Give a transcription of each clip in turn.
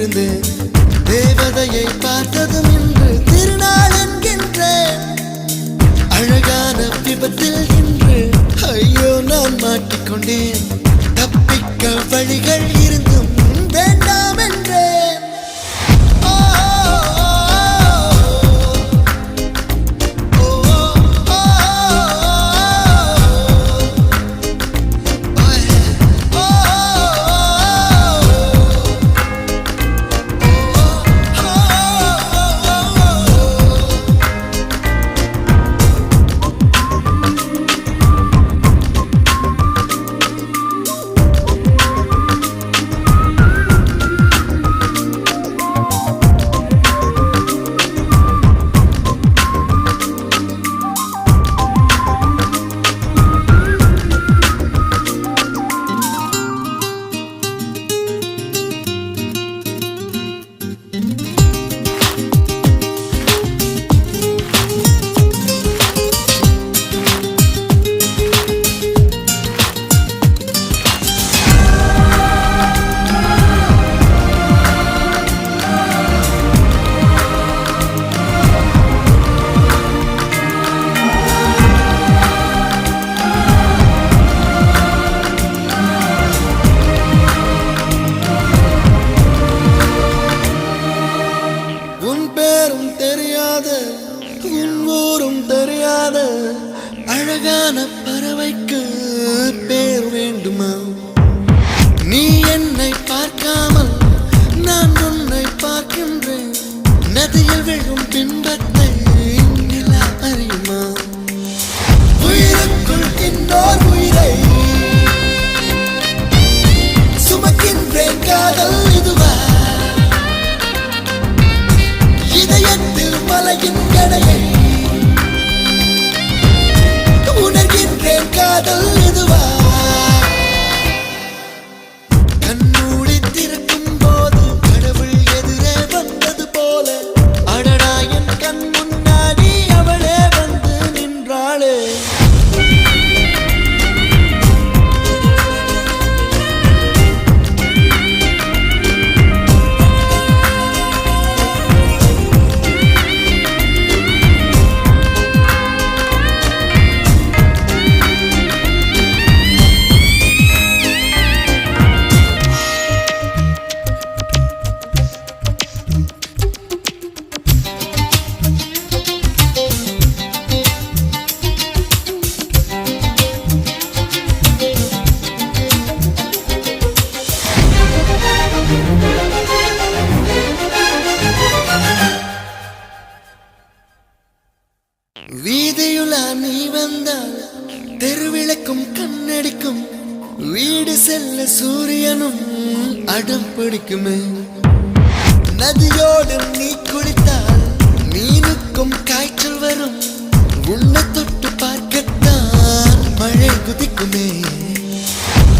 இருந்தேன். தேவதையை பார்த்ததும் இன்று திருநாள் என்கின்றேன். அழகான விபத்தில் இன்று ஐயோ நான் மாட்டிக்கொண்டேன். தப்பிக்க வழிகள் இருந்தும் வேண்டாம் என்றேன். அழகான பறவைக்கு பேர் வேண்டுமா? நீ என்னை பார்க்காமல் நான் உன்னை பார்க்கின்றேன். நதியில் விழும் பின்பத்தை நிலா அறியுமா? உயிருக்குள் இன்னொரு உயிரை சுமக்கின்றேன். காதல் இதுவா? இதயத்தில் மலையின் எடையை உணர்கின்றேன். காதல் இதுவா? கண்ணூடி திறக்கும் போது கடவுள் எதிரே வந்தது போல அடடா என் கண் முன்னாடி அவளே வந்து நின்றாளே. வீதியுலா நீ வந்தால் தெருவிளக்கும் கண்ணடிக்கும். வீடு செல்ல சூரியனும் அடம் பிடிக்குமே. நதியோடு நீ குளித்தால் மீனுக்கும் காய்ச்சல் வரும். உன்னை தொட்டு பார்க்கத்தான் மழை குதிக்குமே.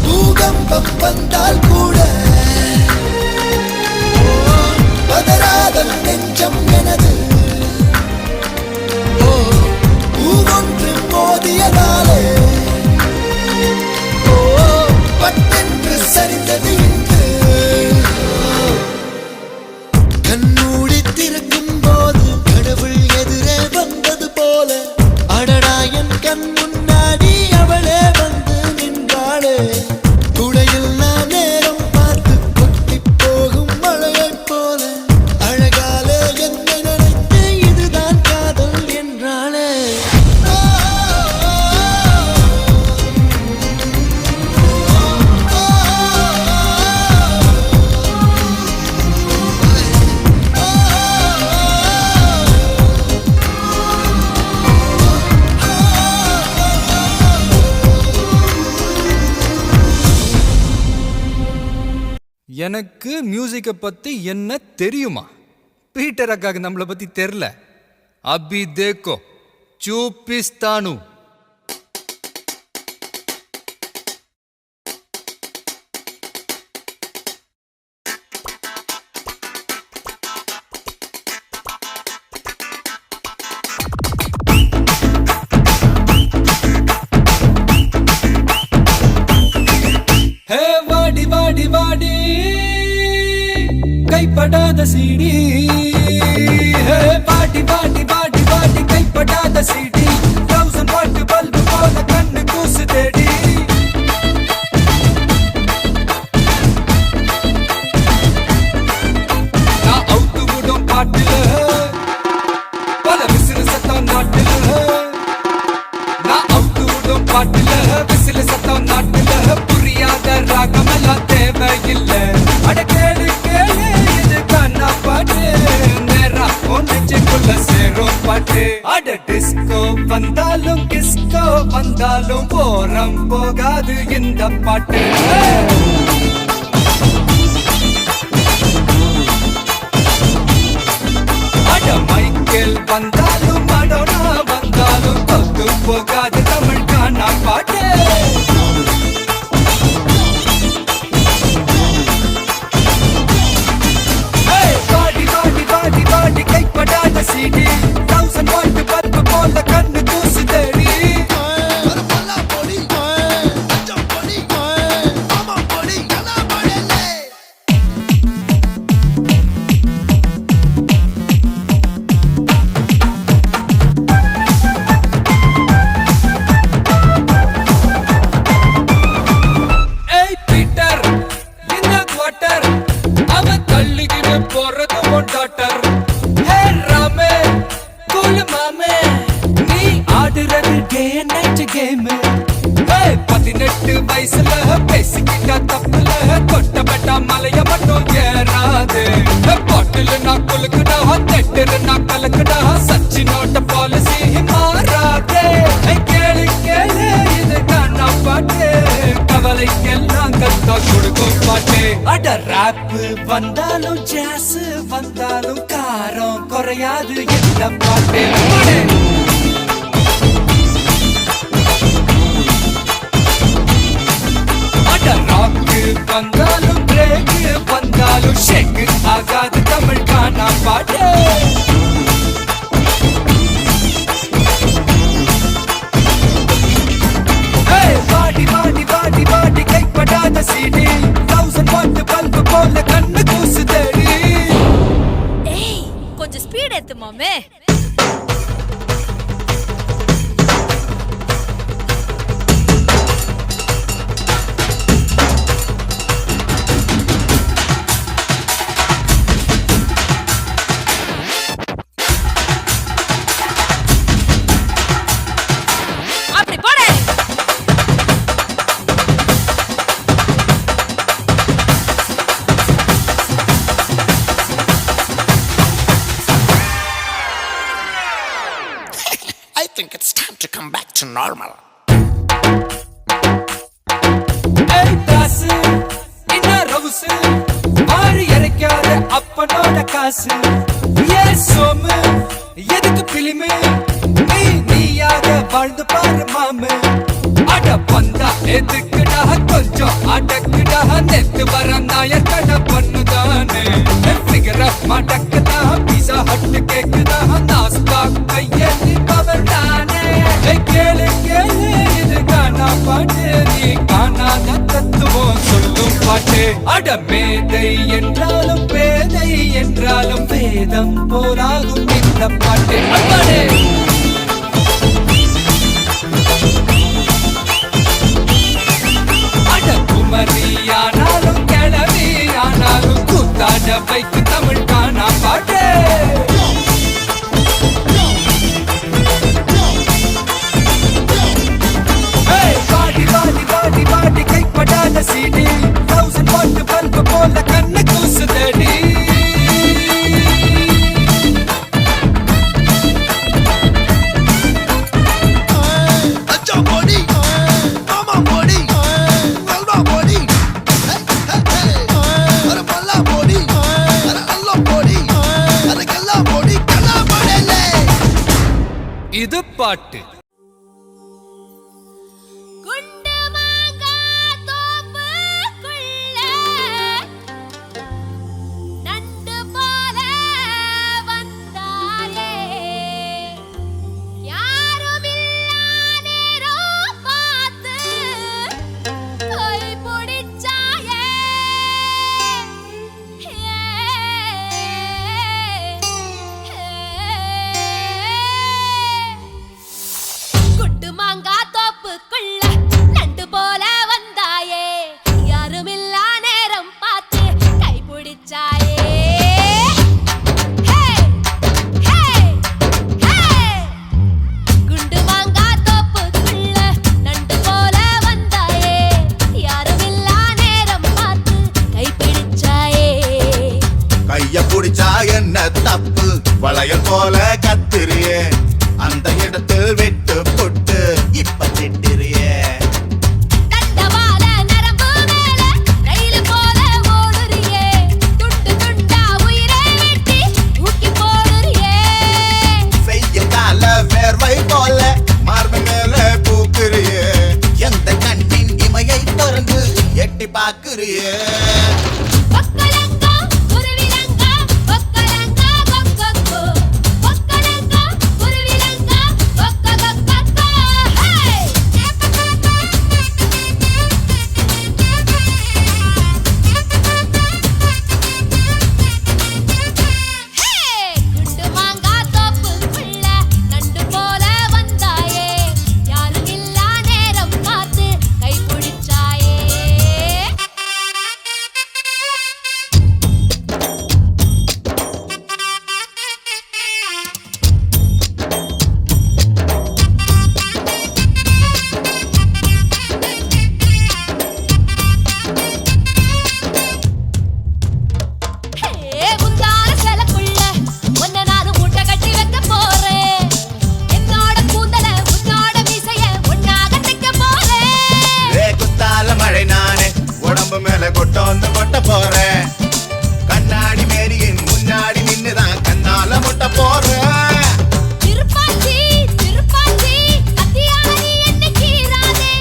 பூகம்பம் வந்தால் கூட பதறாத நெஞ்சம் எனது. ஒன்று மோதியதாலே பட்டென்று சரிந்தது இன்று. கண்ணூடி திறக்கும் போது கடவுள் எதிரே வந்தது போல அடடா என் கண் முன்னாடி அவளே வந்து நின்றாளே. துளையில் நான் நேரம் பார்த்து கொட்டி போகும் மழையை போல அழகாலே என்னை நினைத்து இதுதான் காதல் என்றாளே. எனக்கு மியூசிக்கை பத்தி என்ன தெரியுமா? பீட்டர் அக்காக்கு நம்மளை பத்தி தெரியல. அபி தேக்கோ చూపిస్తాను. హే వాడి వాడి వాడి கைப்படாத சீடி பாட்டி பாட்டி பாட்டி பாட்டி கைப்படாத சீடி 1000 வாட் பல்பு போல கண்ணு கூசு தேடி நான் அவுத்து விடும் பாட்டுல பல விசிறு சத்தம் நாட்டுல நான் அவுத்து விடும் பாட்டுல விசிறு சத்தம் நாட்டுல புரியாத ராகமெல்லாம் தேவையில்லை அட கேளு கேளு இது கண்ணா பாட்டு நேரா ஒன்னுக்குள்ள சேரும் பாட்டு அட டிஸ்கோ வந்தாலும் கிஸ்கோ வந்தாலும் போரம் போகாது இந்த பாட்டு அட மைக்கேல் வந்தாலும் மடோனா வந்தாலும் தொத்து போகாது தமிழ் கானா பாட்டு கைப்படாத சீடி 1000 வாட் பல்பு போல கண்ணு கூசு தேடி ஏய் பீட்டர் இந்த குவார்ட்டர் அவன் தள்ளிக்கிட்டு போறது உன் டாக்டர் வயசுல பேசிக்கிட்டா தப்புல கொட்டப்பட்டா மலைய மட்டும் ஏறாது பாட்டில் நான் கொலுக்குடா தெட்டுரு நான் கலக்குடா சச்சினோட பாலிசி மாறாதே கேளு கேளு இது காணா பாட்டு கவலைக்கெல்லாம் கத்தா கொடுக்கும் பாட்டு அட ராப் வந்தாலும் ஜாஸ் வந்தாலும் காரம் குறையாது இந்த பாட்டு ராக்கு வந்தாலும் பிரேக் வந்தாலும் ஷேக் ஆகாது தமிழ் கானா பாட்டு பாடி பாடி பாடி பாடி கைப்படாத சீடி 1000 வாட் பல்பு போல கண்ணு கூசு தேடி ஏய் கொஞ்சம் ஸ்பீட் ஏத்து மாமே I think it's time to come back to normal. ஏய் தாசு இந்த ரவுசு மாறி இறக்காத அப்பனோட காசு ஏ சோமு எதுக்கு பிலிமு நீயாக வாழ்ந்து பாரு மாமு அட பந்தா எதுக்குடா கொஞ்சம் அடக்குடா நெத்து வர நாயர் கடை பண்ணுதானே ஃபிகர் ஆஃப் மடக்குதா பீஸா ஹட் கேக்குதா நாஸ்தா கையெழுதி பவர் தானே கேளு கேளு இது காணா பாட்டு நீ காணாத தத்துவம் சொல்லும் பாட்டு அட மேதை என்றாலும் பேதை என்றாலும் வேதம் போராகும் இந்த பாட்டு அம்மாடே குமரியானாலும் கிளவியானாலும் கூத்தாட வைக்கு தமிழ் காணா பாட்டு பாடி பாடி பாடி பாடி கைப்படாத சீடி 1000 வாட் பல்பு போல கண்ணு கூசு தேடி இது பாட்டு கை பிடிச்சாயே வளையல் போல கத்திரியே அந்த இடத்தில் விட்டு புட்டு இப்ப திட்டிரியே தண்டவாள நரம்பு மேல ரயில் போல ஓடுறியே துண்டு துண்டா உயிரை வெட்டி தூக்கி போடுறியே வெயில் கால வேர்வை போல மார்பு மேல பூக்குறியே எந்த கண்ணின் இமையை திறந்து எட்டி பாக்குறியே ஒக்கலங்கா குருவிலங்கா ஒக்கலங்கா கொக்கொக்கோ ஒக்கலங்கா குருவிலங்கா கொக்கொக்கொக்கோ ஹே குண்டு மாங்கா தோப்புக்குள்ள நண்டு போல வந்தாயே யாரும் இல்லா நேரம் பார்த்து கை பிடிச்சாயே முந்தான சேலக்குள்ள ஒன்ன நானும் மூட்டை கட்டி வைக்க போறேன் என்னோட கூந்தல உன்னோட மீசைய ஒன்னாக தைக்க போறேன் குத்தால மழை நானே உடம்பு மேல கொட்டோந்து கொட்ட போறேன் கண்ணாடி மேரியின் முன்னாடி நின்னுதான் கண்ணால முட்ட போறேன் திருப்பாச்சி திருப்பாச்சி கத்தியாரி என்ன கீராதே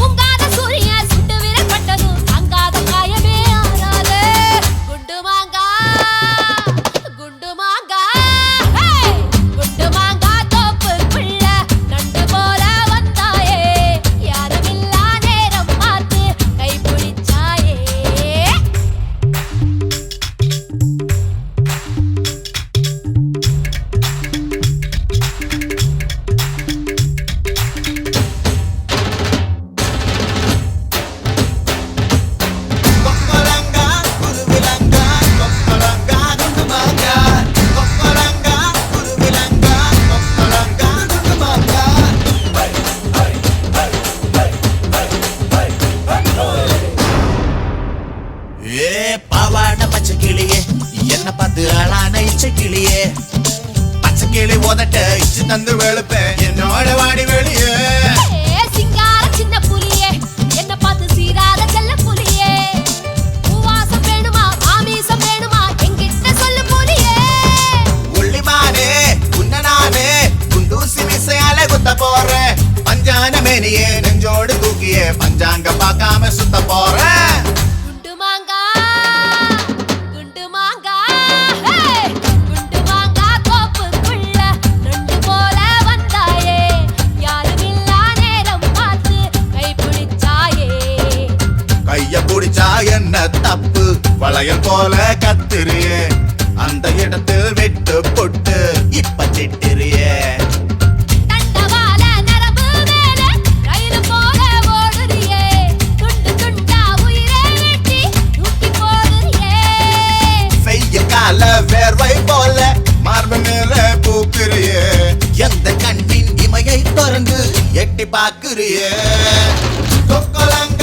உங்காத சூரிய சுட்டு விரல் பட்டதும் அங்காத காயமே ஆறாதே குண்டு மாங்கா ஹே குண்டு மாங்கா தோப்புக்குள்ள நண்டு போல வந்தாயே யாருமில்லா நேரம் பார்த்து கை பிடிச்சாயே கொக்கலங்கா குருவிலங்கா கொக்கலங்கா குண்டுமாங்கா கொக்கலங்கா குருவிலங்கா கொக்கலங்கா குண்டுமாங்கா ஏ பாவாட பச்சை கிளியே என்ன பார்த்து ஆளான இச்சை கிளியே பச்சை கிளி உதட்ட இச்சு தந்து வெளுப்பேன் என்னோட வாடி வெளியே சிங்கார சின்ன புலியே என்ன பார்த்து சீராத செல்ல புலியே பூவாசம் வேணுமா ஆமீசம் வேணுமா என்கிட்ட சொல்லு புலியே உள்ளிமானே உன்னனானே குண்டூசி விசையால குத்த போறேன் பஞ்சான மேனியே நெஞ்சோடு தூக்கியே பஞ்சாங்க பார்க்காம சுத்த போறேன் குண்டு மாங்கா ஹே குண்டு மாங்கா தோப்புக்குள்ள நண்டு போல வந்தாயே யாருமில்லா நேரம் பார்த்து கை பிடிச்சாயே கைய புடிச்சா என்ன தப்பு வளையல் போல கத்திரியே அந்த இடத்தில் விட்டு புட்டு இப்ப திட்டிரியே தண்டவாள நரம்பு மேல ரயில் போல ஓடுறியே துண்டு துண்டா உயிரை வெட்டி தூக்கி போடுறியே வெயில் கால வேர்வை போல மார்பு மேல பூக்குறியே எந்த கண்ணின் இமையை திறந்து எட்டி பாக்குறியே கொக்கலங்கா